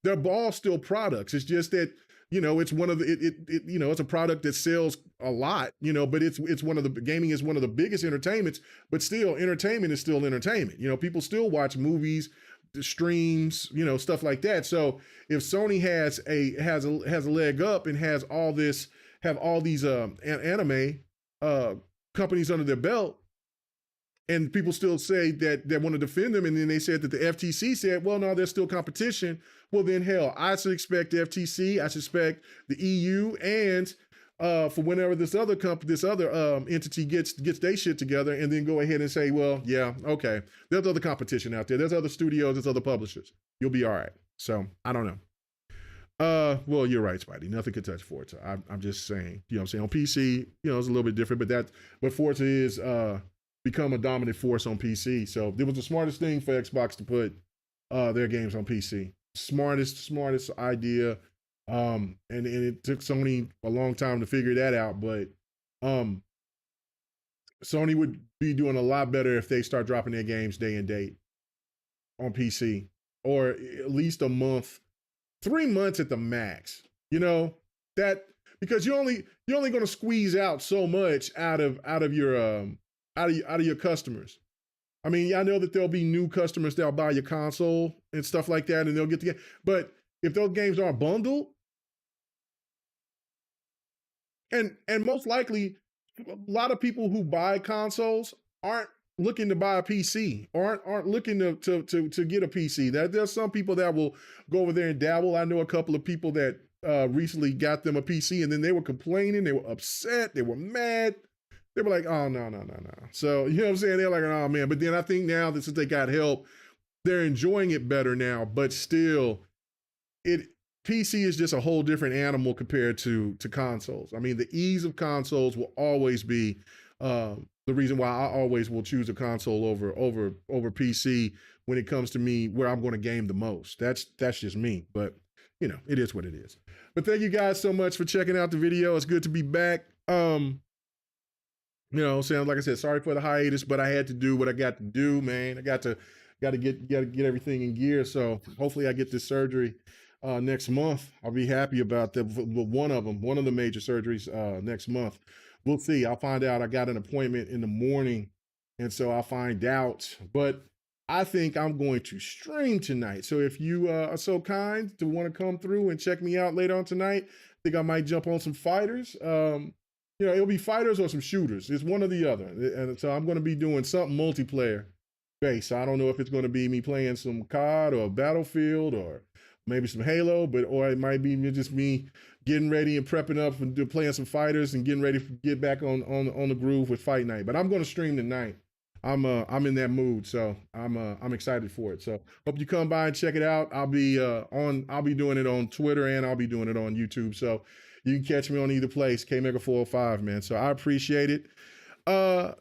They're all still products. It's just that, it's one of the, it's a product that sells a lot, but it's one of the, gaming is one of the biggest entertainments, but still entertainment is still entertainment. People still watch movies streams, stuff like that. So if Sony has a leg up and has all these anime companies under their belt, and people still say that they want to defend them, and then they said that the FTC said, well, no, there's still competition. Well, then hell, I should expect the FTC, I should expect the EU, and for whenever this other entity gets their shit together, and then go ahead and say, well, yeah, okay, there's other competition out there, there's other studios, there's other publishers, you'll be all right. So I don't know. Well, you're right, Spidey. Nothing could touch Forza. I'm just saying. You know what I'm saying? On PC, it's a little bit different, but Forza is become a dominant force on PC. So it was the smartest thing for Xbox to put their games on PC. Smartest idea. And it took Sony a long time to figure that out, but Sony would be doing a lot better if they start dropping their games day and date on PC, or at least a month, 3 months at the max. That, because you're only going to squeeze out so much out of your customers. I mean, I know that there'll be new customers that'll buy your console and stuff like that, and they'll get the game. But if those games aren't bundled, and most likely, a lot of people who buy consoles aren't looking to buy a PC, or aren't looking to get a PC. There's some people that will go over there and dabble. I know a couple of people that recently got them a PC, and then they were complaining, they were upset, they were mad. They were like, oh, no. So, you know what I'm saying? They're like, oh, man. But then I think now that since they got help, they're enjoying it better now. But still, PC is just a whole different animal compared to consoles. I mean, the ease of consoles will always be the reason why I always will choose a console over PC when it comes to me where I'm going to game the most. That's just me. But, it is what it is. But thank you guys so much for checking out the video. It's good to be back. Sounds like I said, sorry for the hiatus, but I had to do what I got to do, man. I got to get everything in gear. So hopefully I get this surgery next month. I'll be happy about that. One of the major surgeries next month. We'll see. I'll find out. I got an appointment in the morning, and so I'll find out. But I think I'm going to stream tonight. So if you are so kind to want to come through and check me out later on tonight, I think I might jump on some fighters. It'll be fighters or some shooters. It's one or the other. And so I'm going to be doing something multiplayer based. I don't know if it's going to be me playing some COD or Battlefield or maybe some Halo, or it might be just me getting ready and prepping up and playing some fighters and getting ready to get back on the groove with Fight Night. But I'm going to stream tonight. I'm in that mood, so I'm excited for it. So hope you come by and check it out. I'll be doing it on Twitter, and I'll be doing it on YouTube. So you can catch me on either place, KMega405, man. So I appreciate it. Let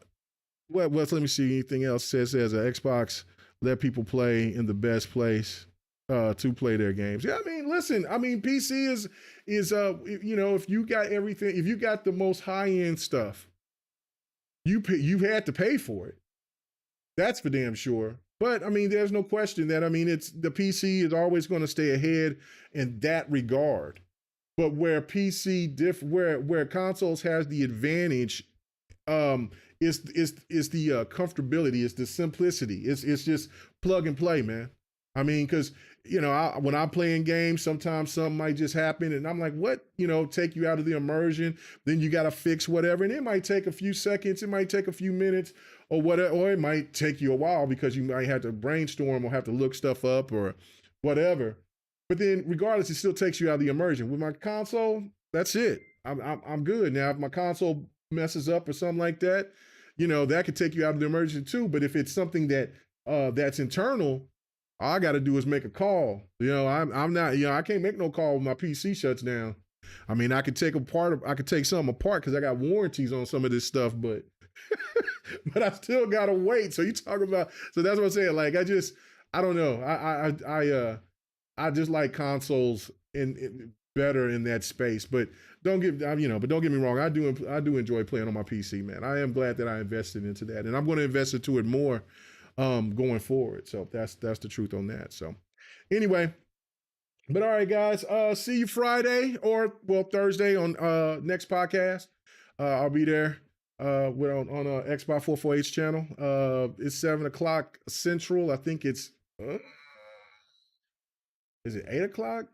me see anything else. Says Xbox let people play in the best place to play their games. Yeah, I mean, listen, PC is if you got everything, if you got the most high-end stuff, you had to pay for it. That's for damn sure. But there's no question that it's the PC is always going to stay ahead in that regard. But where where consoles has the advantage, is the comfortability, is the simplicity. It's just plug and play, man. Because when I'm playing games, sometimes something might just happen, and I'm like, what? Take you out of the immersion. Then you got to fix whatever, and it might take a few seconds, it might take a few minutes, or whatever, or it might take you a while because you might have to brainstorm or have to look stuff up or whatever. But then, regardless, it still takes you out of the immersion. With my console, that's it. I'm good. Now, if my console messes up or something like that, that could take you out of the immersion too. But if it's something that that's internal, all I got to do is make a call. I'm not. I can't make no call when my PC shuts down. I could take something apart because I got warranties on some of this stuff, but but I still gotta wait. So you talk about. So that's what I'm saying. Like I don't know. I just like consoles in better in that space, but don't get me wrong. I do enjoy playing on my PC, man. I am glad that I invested into that, and I'm going to invest into it more going forward. So that's the truth on that. So anyway, but all right, guys, see you Friday or Thursday on next podcast. I'll be there on Xbox 448's channel. It's 7:00 Central. I think it's is it 8 o'clock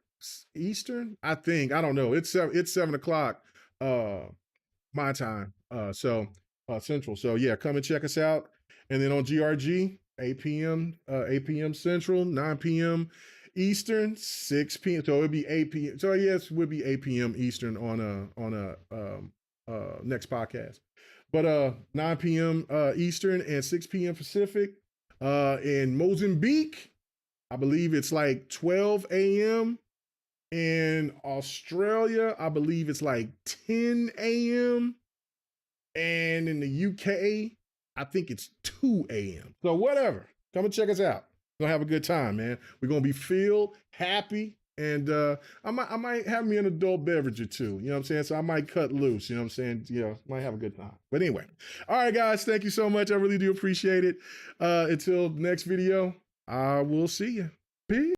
Eastern? I think, I don't know. It's 7 o'clock my time. Central. So yeah, come and check us out. And then on GRG, 8 p.m. Central, 9 p.m. Eastern, 6 p.m. So it'd be 8 p.m. So yes, it would be 8 p.m. Eastern on a next podcast. But 9 p.m. Eastern and 6 p.m. Pacific. In Mozambique, I believe it's like 12 a.m. In Australia, I believe it's like 10 a.m. And in the UK, I think it's 2 a.m. So whatever. Come and check us out. We're gonna have a good time, man. We're gonna be filled, happy, and I might have me an adult beverage or two. You know what I'm saying? So I might cut loose. You know what I'm saying? You know, might have a good time. But anyway, all right, guys. Thank you so much. I really do appreciate it. Until next video, I will see you. Peace.